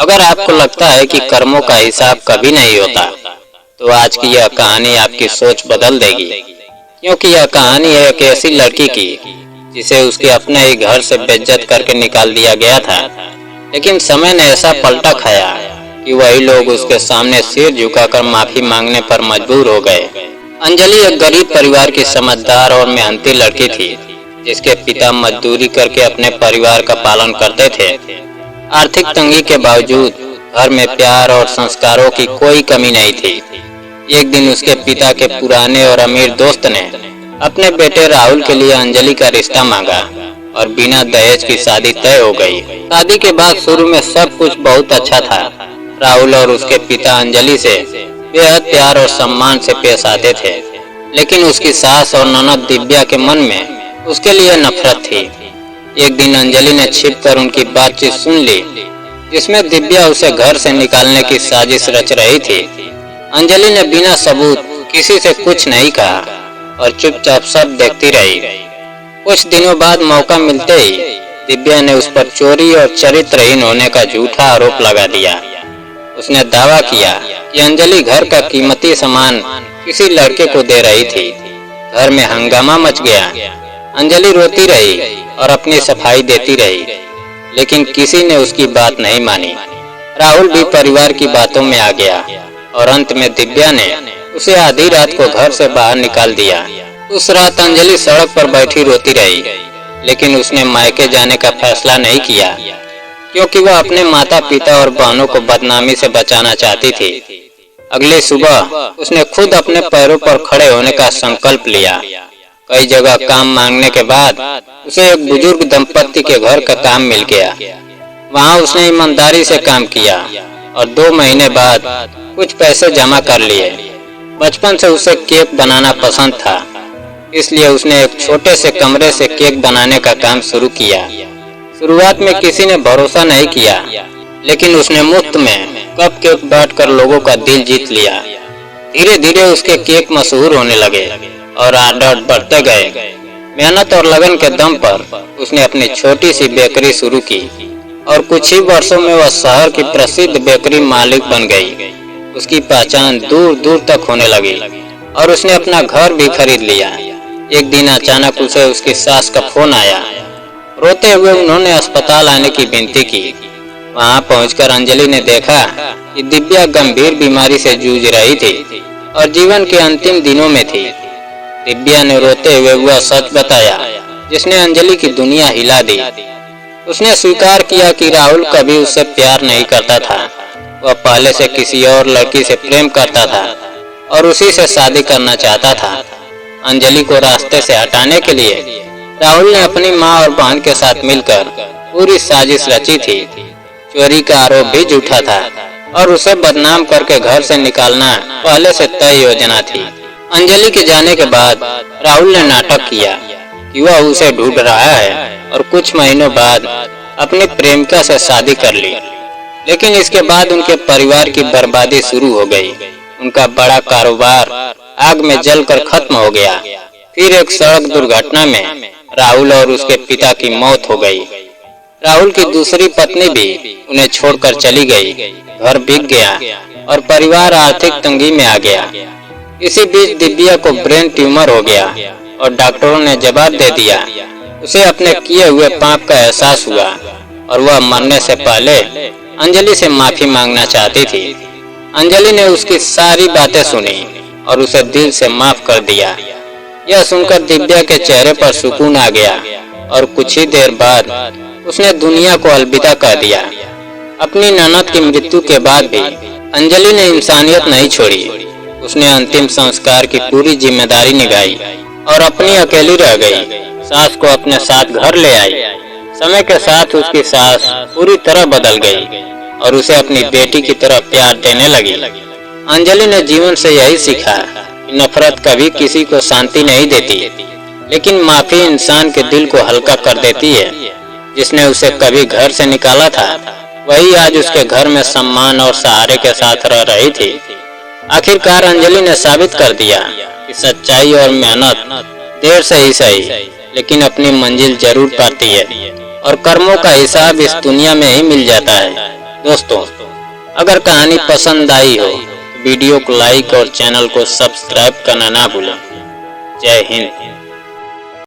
अगर आपको लगता है कि कर्मों का हिसाब कभी नहीं होता, तो आज की यह कहानी आपकी सोच बदल देगी। क्योंकि यह कहानी है एक ऐसी लड़की की जिसे उसके अपने ही घर से बेइज्जत करके निकाल दिया गया था, लेकिन समय ने ऐसा पलटा खाया कि वही लोग उसके सामने सिर झुकाकर माफी मांगने पर मजबूर हो गए। अंजलि एक गरीब परिवार की समझदार और मेहनती लड़की थी, जिसके पिता मजदूरी करके अपने परिवार का पालन करते थे। आर्थिक तंगी के बावजूद घर में प्यार और संस्कारों की कोई कमी नहीं थी। एक दिन उसके पिता के पुराने और अमीर दोस्त ने अपने बेटे राहुल के लिए अंजलि का रिश्ता मांगा और बिना दहेज की शादी तय हो गई। शादी के बाद शुरू में सब कुछ बहुत अच्छा था। राहुल और उसके पिता अंजलि से बेहद प्यार और सम्मान से पेश आते थे, लेकिन उसकी सास और ननद दिव्या के मन में उसके लिए नफरत थी। एक दिन अंजलि ने छिपकर उनकी बातचीत सुन ली, जिसमें दिव्या उसे घर से निकालने की साजिश रच रही थी। अंजलि ने बिना सबूत किसी से कुछ नहीं कहा और चुपचाप सब देखती रही। कुछ दिनों बाद मौका मिलते ही दिव्या ने उस पर चोरी और चरित्रहीन होने का झूठा आरोप लगा दिया। उसने दावा किया कि अंजलि घर का कीमती सामान किसी लड़के को दे रही थी। घर में हंगामा मच गया। अंजलि रोती रही और अपनी सफाई देती रही, लेकिन किसी ने उसकी बात नहीं मानी। राहुल भी परिवार की बातों में आ गया और अंत में दिव्या ने उसे आधी रात को घर से बाहर निकाल दिया। उस रात अंजलि सड़क पर बैठी रोती रही, लेकिन उसने मायके जाने का फैसला नहीं किया, क्योंकि वह अपने माता पिता और बहनों को बदनामी से बचाना चाहती थी। अगली सुबह उसने खुद अपने पैरों पर खड़े होने का संकल्प लिया। कई जगह काम मांगने के बाद उसे एक बुजुर्ग दंपत्ति के घर का काम मिल गया। वहां उसने ईमानदारी से काम किया और 2 महीने बाद कुछ पैसे जमा कर लिए। बचपन से उसे केक बनाना पसंद था, इसलिए उसने एक छोटे से कमरे से केक बनाने का काम शुरू किया। शुरुआत में किसी ने भरोसा नहीं किया, लेकिन उसने मुफ्त में कप केक बांटकर लोगों का दिल जीत लिया। धीरे धीरे उसके केक मशहूर होने लगे और ऑर्डर बढ़ते गए। मेहनत और लगन के दम पर उसने अपनी छोटी सी बेकरी शुरू की और कुछ ही वर्षों में वह शहर की प्रसिद्ध बेकरी मालिक बन गई। उसकी पहचान दूर दूर तक होने लगी और उसने अपना घर भी खरीद लिया। एक दिन अचानक उसे उसकी सास का फोन आया। रोते हुए उन्होंने अस्पताल आने की विनती की। वहां पहुंचकर अंजलि ने देखा कि दिव्या गंभीर बीमारी से जूझ रही थी और जीवन के अंतिम दिनों में थी। दिव्या ने रोते हुए वह सच बताया जिसने अंजलि की दुनिया हिला दी। उसने स्वीकार किया कि राहुल कभी उससे प्यार नहीं करता था। वह पहले से किसी और लड़की से प्रेम करता था और उसी से शादी करना चाहता था। अंजलि को रास्ते से हटाने के लिए राहुल ने अपनी माँ और बहन के साथ मिलकर पूरी साजिश रची थी। चोरी का आरोप भी झूठा था और उसे बदनाम करके घर से निकालना पहले से तय योजना थी। अंजलि के जाने के बाद राहुल ने नाटक किया कि वह उसे ढूंढ रहा है और कुछ महीनों बाद अपनी प्रेमिका से शादी कर ली। लेकिन इसके बाद उनके परिवार की बर्बादी शुरू हो गई। उनका बड़ा कारोबार आग में जलकर खत्म हो गया। फिर एक सड़क दुर्घटना में राहुल और उसके पिता की मौत हो गई। राहुल की दूसरी पत्नी भी उन्हें छोड़कर चली गई। घर बिक गया और परिवार आर्थिक तंगी में आ गया। इसी बीच दिव्या को ब्रेन ट्यूमर हो गया और डॉक्टरों ने जवाब दे दिया। उसे अपने किए हुए पाप का एहसास हुआ और वह मरने से पहले अंजलि से माफी मांगना चाहती थी। अंजलि ने उसकी सारी बातें सुनी और उसे दिल से माफ कर दिया। यह सुनकर दिव्या के चेहरे पर सुकून आ गया और कुछ ही देर बाद उसने दुनिया को अलविदा कर दिया। अपनी ननद की मृत्यु के बाद भी अंजलि ने इंसानियत नहीं छोड़ी। उसने अंतिम संस्कार की पूरी जिम्मेदारी निभाई और अपनी अकेली रह गई। सास को अपने साथ घर ले आई। समय के साथ उसकी सास पूरी तरह बदल गई और उसे अपनी बेटी की तरह प्यार देने लगी। अंजलि ने जीवन से यही सीखा कि नफरत कभी किसी को शांति नहीं देती, लेकिन माफी इंसान के दिल को हल्का कर देती है। जिसने उसे कभी घर से निकाला था, वही आज उसके घर में सम्मान और सहारे के साथ रह रही थी। आखिरकार अंजलि ने साबित कर दिया कि सच्चाई और मेहनत देर से ही सही, लेकिन अपनी मंजिल जरूर पाती है और कर्मों का हिसाब इस दुनिया में ही मिल जाता है। दोस्तों, अगर कहानी पसंद आई हो तो वीडियो को लाइक और चैनल को सब्सक्राइब करना ना भूलें। जय हिंद।